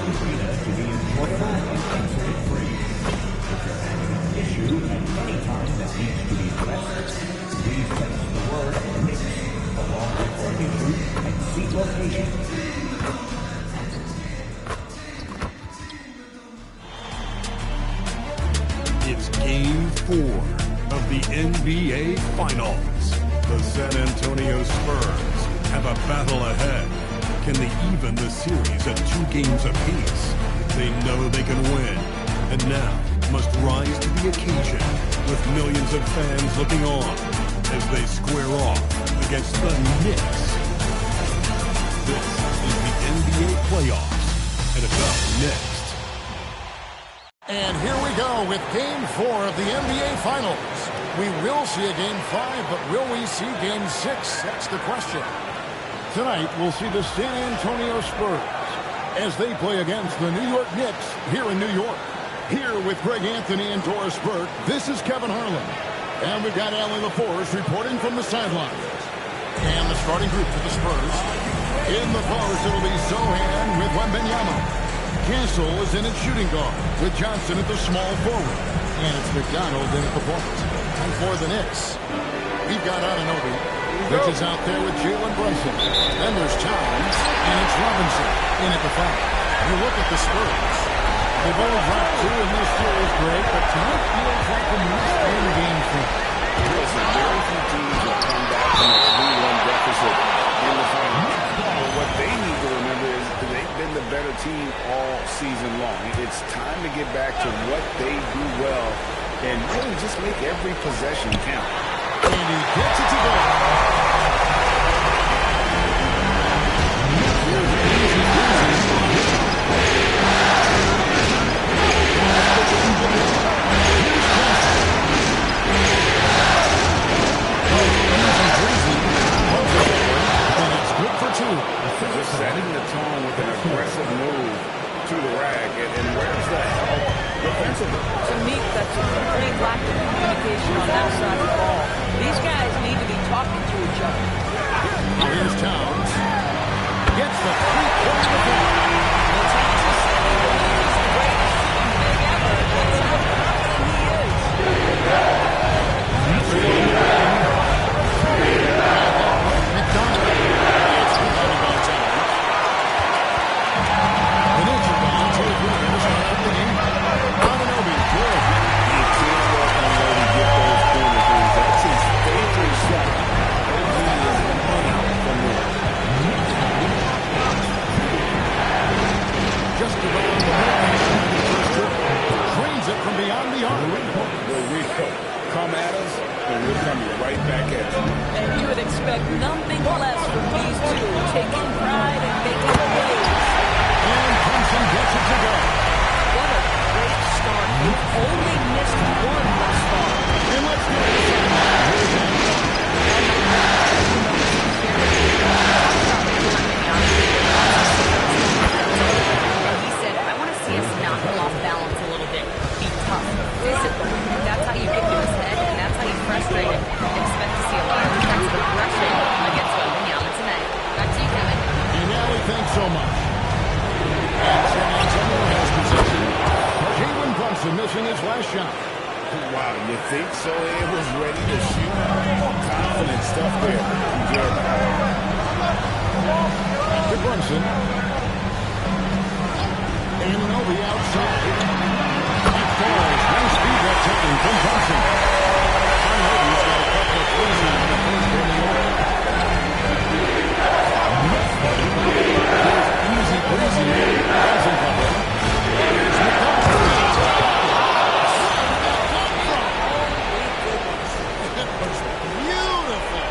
Arena to be enjoyable and incident-free. If you're having an issue at any time that needs to be addressed, please text the word Knicks along with your issue and seat location. It's Game 4 of the NBA Finals. The San Antonio Spurs have a battle ahead. Can they even the series at 2 games apiece? They know they can win, and now must rise to the occasion with millions of fans looking on as they square off against the Knicks. This is the NBA playoffs, and it's up next. And here we go with Game 4 of the NBA Finals. We will see a Game 5, but will we see Game 6? That's the question. Tonight, we'll see the San Antonio Spurs as they play against the New York Knicks here in New York. Here with Greg Anthony and Doris Burke, this is Kevin Harlan. And we've got Allie LaForce reporting from the sidelines. And the starting group for the Spurs. In the post, it'll be Sohan with Wembanyama. Cassell is in at shooting guard with Johnson at the small forward. And it's McDonald in at the point. And for the Knicks, we've got Anunoby, which is out there with Jalen Brunson. Then there's Towns, and it's Robinson in at the foul. You look at the Spurs. They've only dropped 2 in this series, Greg, but tonight feels like the must-win game for them. Listen, very few teams have come back from a 3-1 deficit in the finals. But what they need to remember is they've been the better team all season long. It's time to get back to what they do well and really just make every possession count. And he gets it to go. And it's good for 2. Just setting the tone with an aggressive move to the rack. And where's the help defensively? To me, that's a complete lack of communication on that side of the ball. These guys need to be talking to each other. Now here's Towns. Gets the three-point defense. Well, Towns is saying that he's the greatest shooting big ever. That's how confident he is. McDonald. It's rebounded by Towns. The Knicks are down 2 to 3 to start out the game. Anunoby, good. You can't let Anunoby get those corner threes. That's his favorite shot. And he is money from there. Just around the line. Trains it from beyond the arc. Well, we come at us, and we'll come right back at you. And you would expect nothing less from these two, taking pride and making plays. And Thompson gets it to go. What a great start. They've only missed 1 thus far. And let's go to the sideline. Here's Anthony. He said, I want to see us knock him off balance a little bit. Be tough, physical. That's how you get to his head, and that's how you frustrate him. Expect to see a lot of defensive aggression against Wembanyama tonight. Back to you, Kevin. And Allie, thanks so much. And San Antonio has possession. Jalen Brunson missing his last shot. Wow, you think so? It was ready to shoot. Confident stuff there. Good. To Brunson. Anunoby outside. That falls. Nice speed that taking from Brunson. Anunoby's got a couple of threes in the first in the order. Here's easy breezy. Brunson cover. Here's McDonald. That was beautiful.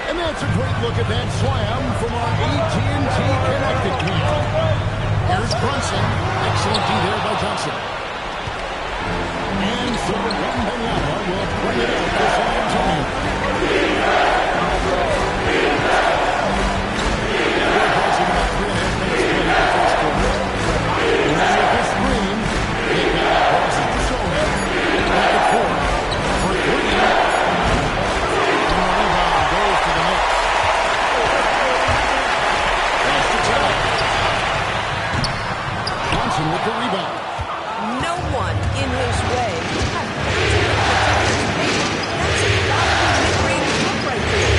And that's a great look at that slam from our AT&T Connected camera. Here's Brunson. Excellent D there by Johnson. with the rebound. No one in his way. That's a mid-range look right there.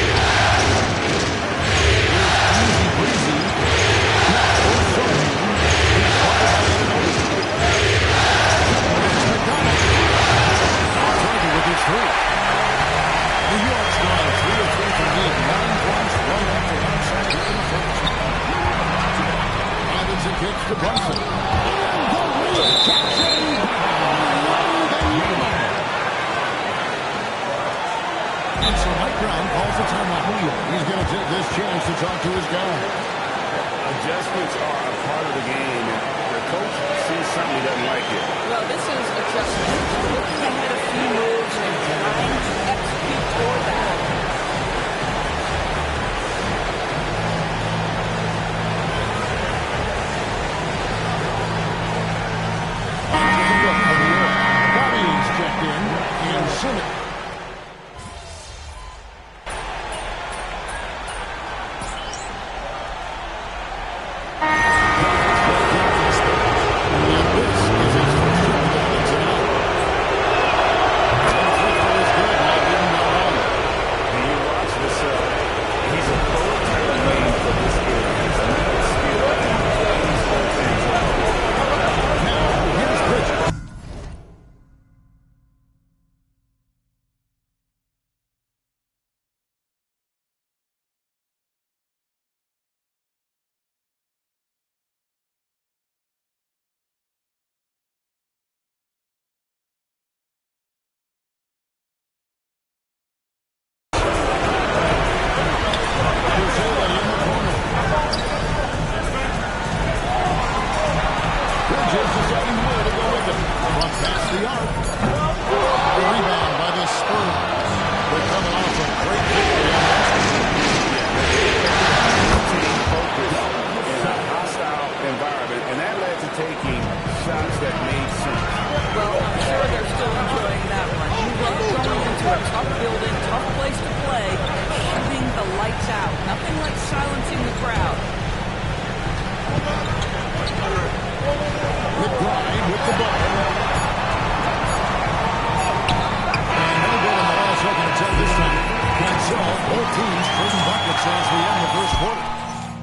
Easy breezy. With his three. New York's gone 3 of 3 from deep. 9 points, 1 after outside here in the first. Robinson kicks to Brunson. And the rejection. And so Mike Brown calls a timeout. He's going to take this chance to talk to his guy. Adjustments are a part of the game, and the coach sees something he doesn't like it. Well, this is adjustment. Looking ahead a few moves and trying to execute toward that. Bobby's checked in, and Simmons.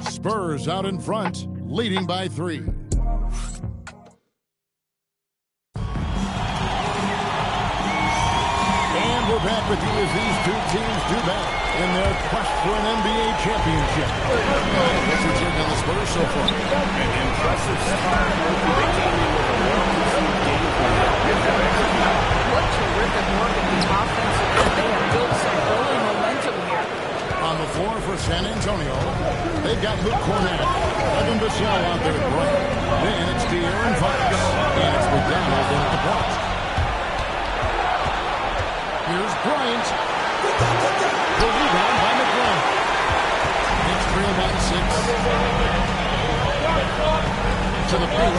Spurs out in front, leading by 3. And we're back with you as these two teams do battle in their quest for an NBA championship. What's your take on the Spurs so far? An impressive start. They came in with a well-conceived game plan. What terrific work in the offensive end. They have built some early momentum here. On the floor for San Antonio, they've got Luke Cornett, Evan Bissell out there at right. Then it's De'Aaron Fox, and it's McDonald in at the point. Here's Bryant. The rebound by McBride. It's trailed by 6. To the paint.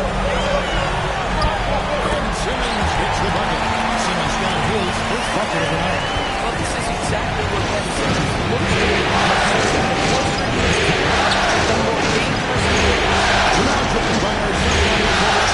And Simmons hits the bucket. Simmons got his first bucket of the night. Well, this is exactly what Ben Simmons looks to be. The more dangerous he is. We're now joined by our second reporter,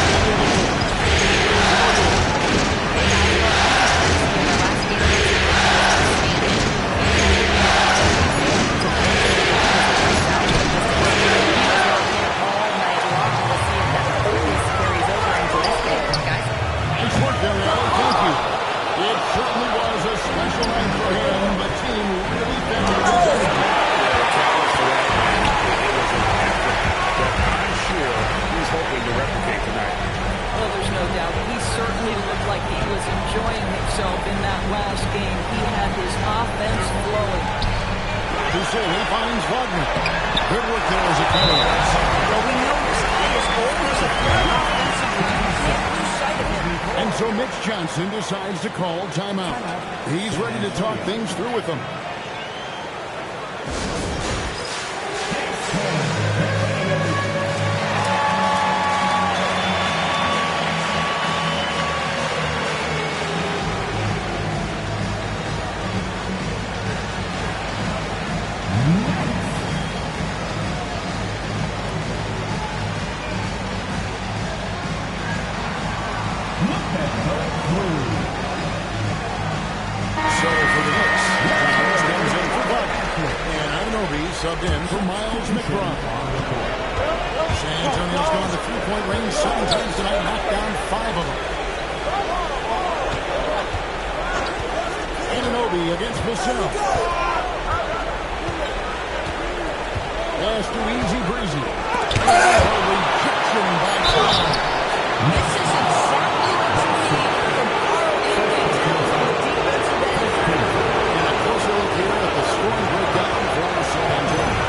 Johnson decides to call timeout. He's ready to talk things through with them. subbed in for Miles McBride. San Antonio's gone to three-point range 7 times tonight, knocked down 5 of them. Anunoby against Vassell. Pass to Easy Breezy. Rejection by Ballin. This is exactly what you need from our NBA talent on the defensive end. And a closer look here at the scoring breakdown for San Antonio.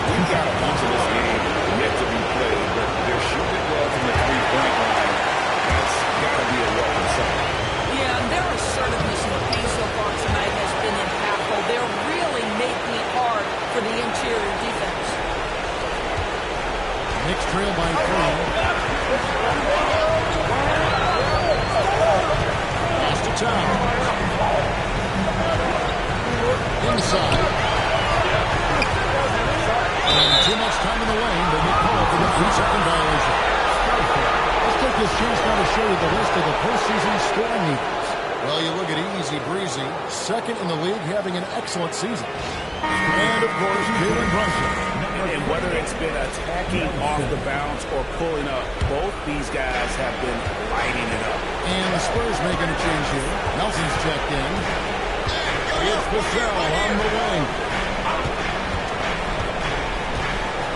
We've got a bunch of this game yet to be played, but they're shooting well from the three-point line. That's got to be a welcome sign. Yeah, and their assertiveness in the paint so far tonight has been impactful. They're really making it hard for the interior defense. Knicks trail by 3. Pass to Towns. Inside. And too much time in the lane, but they call for the 3-second violation. Let's take this chance now to show you the list of the postseason scoring leaders. Well, you look at Easy Breezy, second in the league, having an excellent season. And, of course, Jalen Brunson. And whether it's been attacking off the bounce or pulling up, both these guys have been lighting it up. And the Spurs making a change here. Nelson's checked in. It's Vassell on the wing.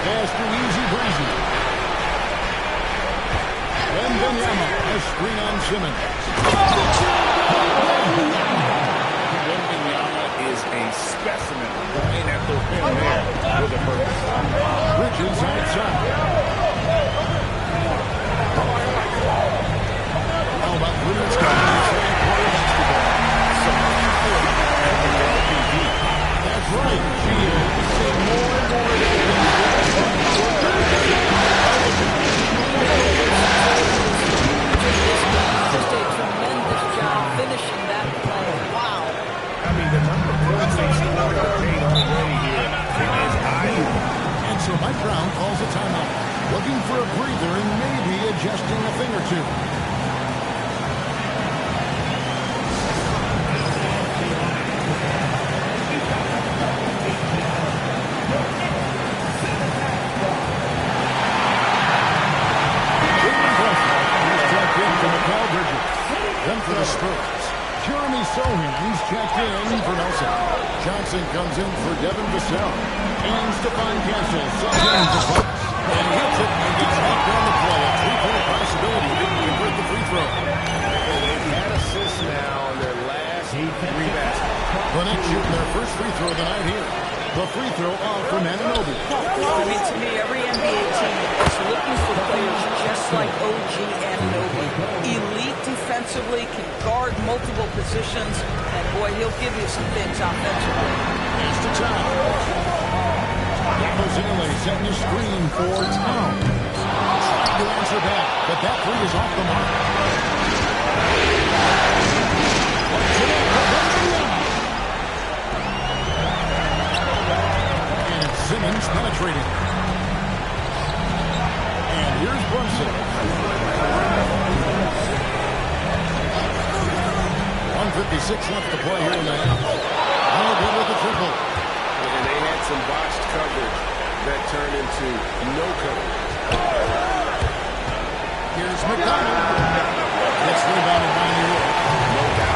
Pass to Easy Breezy. And Benyama, a screen on Simmons. Benyama is a specimen going at the rim there with a purpose. Bridges outside. How about Williams coming inside play basketball? That's right. She is seeing more and more of Just a tremendous job finishing that play. Wow. I mean, the number of points they scored in the paint already here is eye-opening. And so Mike Brown calls a timeout, looking for a breather and maybe adjusting a thing or two. Then for the Spurs, Jeremy Sohan's checked in for Nelson. Johnson comes in for Devin Vassell. And Stephon Castle subs in for Bucks. And he hits it and gets knocked down the play. A three-point possibility. Didn't convert the free throw. Well, they've had assists now on their last 3 baskets. The Knicks shooting their first free throw of the night here. The free throw off from Anunoby. I mean, to me, every NBA team is looking for players just like OG Anunoby. Elite defensively, can guard multiple positions, and boy, he'll give you some things offensively. Pass to Towns. Jose setting a screen for Towns. Trying to answer back, but that three is off the mark. And it's Simmons penetrating. And here's Brunson. 1:56 left to play here in the half. All good with the triple. And they had some botched coverage that turned into no coverage. Here's McDonald. Gets rebounded by New York. No doubt.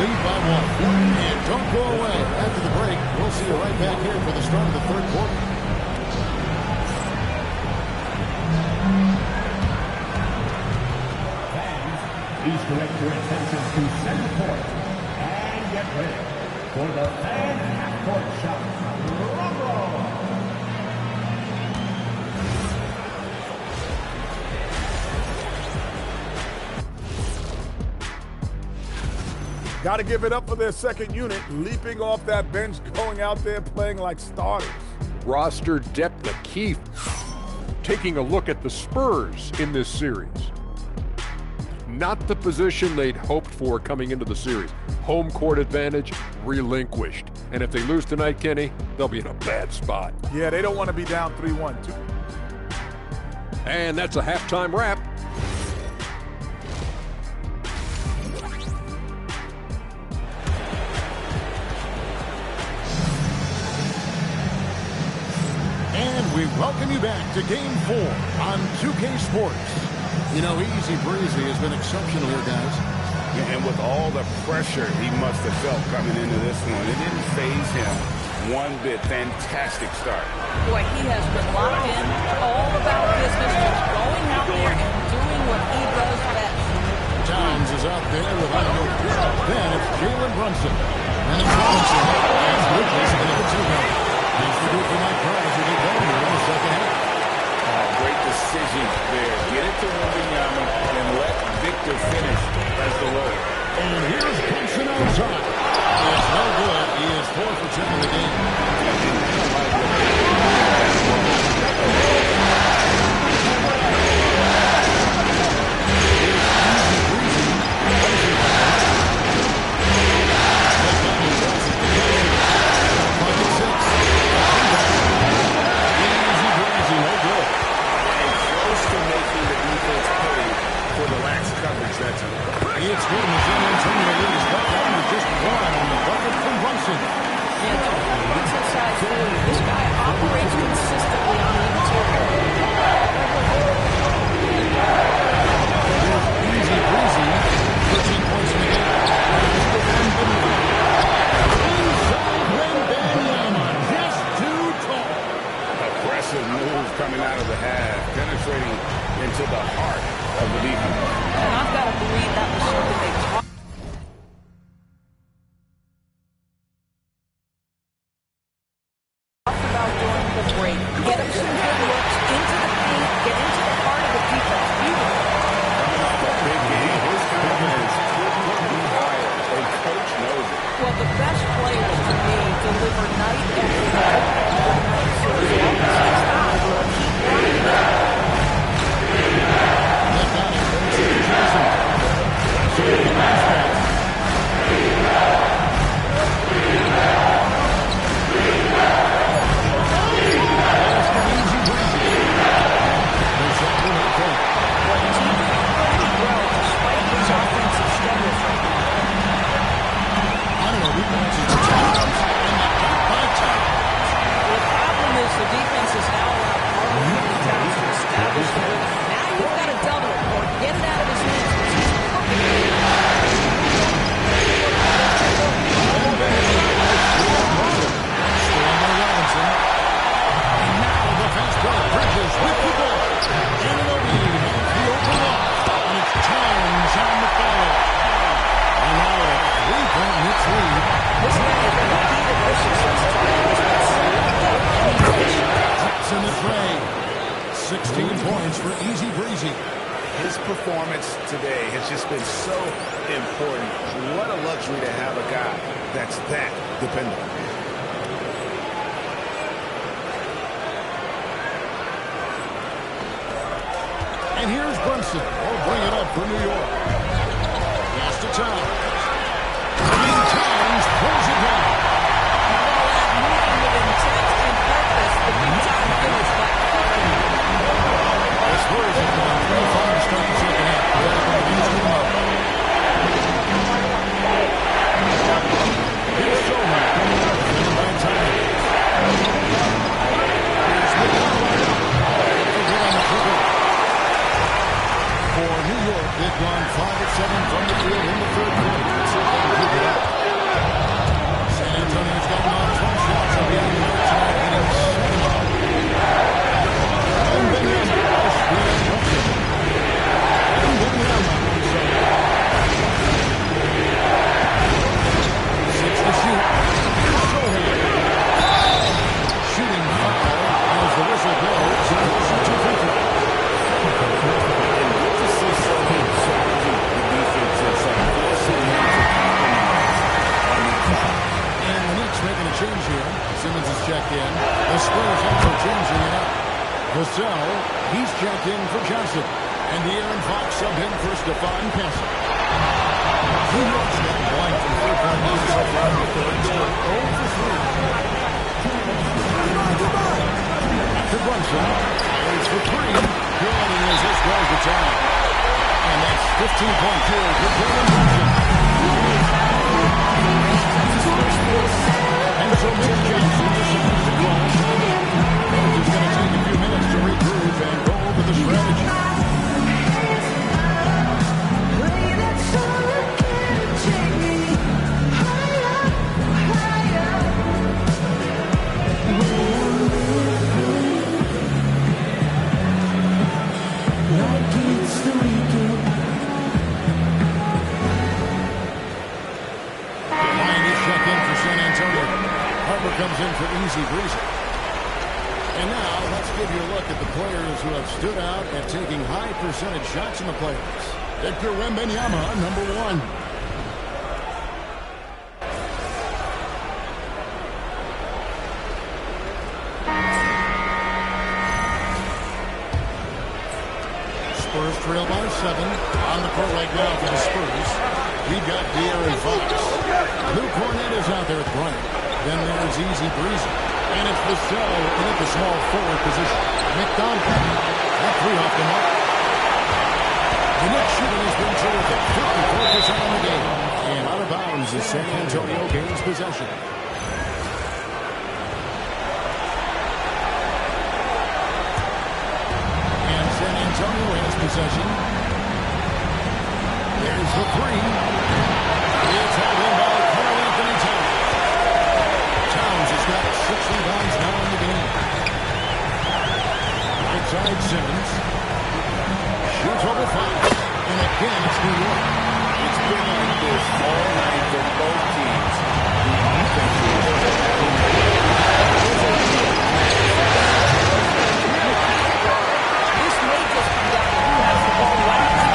lead by 1. And don't go away. After the break, we'll see you right back here for the start of the third quarter. Fans, please direct your attention to center court and get ready for the fan half-court shot. Rumble! Got to give it up for their second unit, leaping off that bench, going out there playing like starters. Roster depth the key. Taking a look at the Spurs in this series. Not the position they'd hoped for coming into the series. Home court advantage relinquished. And if they lose tonight, Kenny, they'll be in a bad spot. Yeah, they don't want to be down 3-1. And that's a halftime wrap. We welcome you back to Game 4 on 2K Sports. You know, Easy Breezy has been exceptional here, guys. Yeah, and with all the pressure he must have felt coming into this one, it didn't faze him one bit. Fantastic start. Boy, he has been locked in, all about business, just going out there and doing what he does best. Towns is out there without no fear. Then it's Jalen Brunson. And it's Robinson. And Bridges in the 2-1. Thanks for doing for my prize. You get going here in the second half. Great decision there. Get it to Wembanyama and let Victor finish as the low. And here's Brunson outside. It's no good. He is 4 for 10 in the game. It's good. And San Antonio leads back down with just 1 on the bucket from Brunson. Yeah, Brunson size forward. This guy operates consistently on the interior. Easy breezy. 13 points in the game. Inside Wembanyama. Just too tall. Aggressive move coming out of the half, penetrating into the heart of the defense. And I've got to believe that was something they talked about during the break. Get him some good looks into the paint, get into the heart of the defense. Beautiful. Big game. His confidence couldn't be higher. A coach knows it. Well, the best players to me deliver night after night. So as long as he's out, we'll keep running it. The defense is now allowed Carl Towns to establish the rhythm. Now you've got to double it or get it out of his hands because he's cooking it. And now the fast break. Bridges with the ball. Ananobi has the open look. And it's Towns on the follow. And now a 3-point Knicks lead. This guy has been the key to their success. Drops in the tray. 16 points for Easy Breezy. His performance today has just been so important. What a luxury to have a guy that's that dependable. And here's Brunson. Oh, bring it up for New York. Pass to Towns. And Towns pulls it down. Moving with intent and purpose, the big time finish by cooking. The Spurs have gone 3-5 to start the second half. Here's Sohan coming up. Defended by Towns. Here's McCollum. Good on the trigger. For New York, they've gone 5 of 7 from the field in the third quarter. Vassell, he's checked in for Johnson. And the Aaron Fox subbed in for Stephon Castle. New York's got a blank from 3-point lead so far in the third. Still 0 for 3. After Brunson, fires for 3. Good, as this draws the time. And that's 15-point field for Jalen Brunson. And so Mitch Johnson decides to call timeout. Coach is going to take a few minutes to regroup and go over the strategy. Comes in for easy breezy. And now let's give you a look at the players who have stood out at taking high percentage shots in the playoffs. Victor Wembanyama, number 1. Spurs trail by 7. On the court right now for the Spurs. We've got De'Aaron Fox. Luke Cornett is out there at Bryant. Then there's easy breezy. And it's Vassell in at the small forward position. McDonald. That 3 off the mark. The Knicks shooting has been terrific. 54% on the game. And out of bounds as San Antonio gains possession. And San Antonio has possession. There's the 3. It's held in by Karl Anthony Towns. Has got 6 rebounds now in the game. Right side Simmons. Shoots over 5. And again, it's New York. It's been like this all night for both teams. The offense This may just come down to who has the ball right now.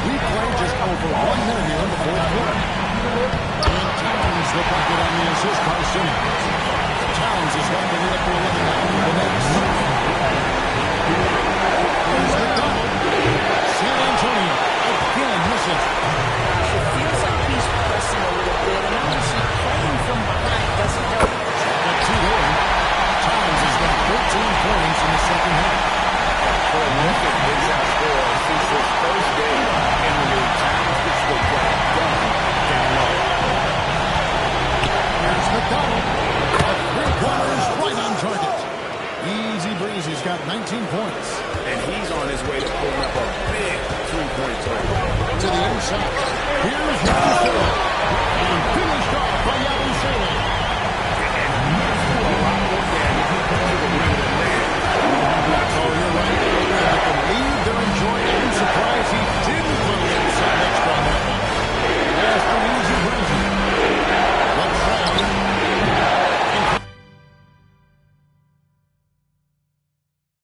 We played just over 1 minute here in the fourth quarter. And Towns the bucket on the assist by Simmons. Towns has got the lead up to 11 now for the Knicks. Here's McDonald. San Antonio again misses. Gosh, it feels like he's pressing a little bit, and obviously playing from behind doesn't help. At 2 there. Towns has got 13 points in the second half. prolific big-shot scorer since his first game in the league. Towns gets the job done down low. Here's McDonald. At 3-pointers right on target. Easy breezy's got 19 points. And he's on his way to pulling up a big three-point total. To the inside. Here's Vassell.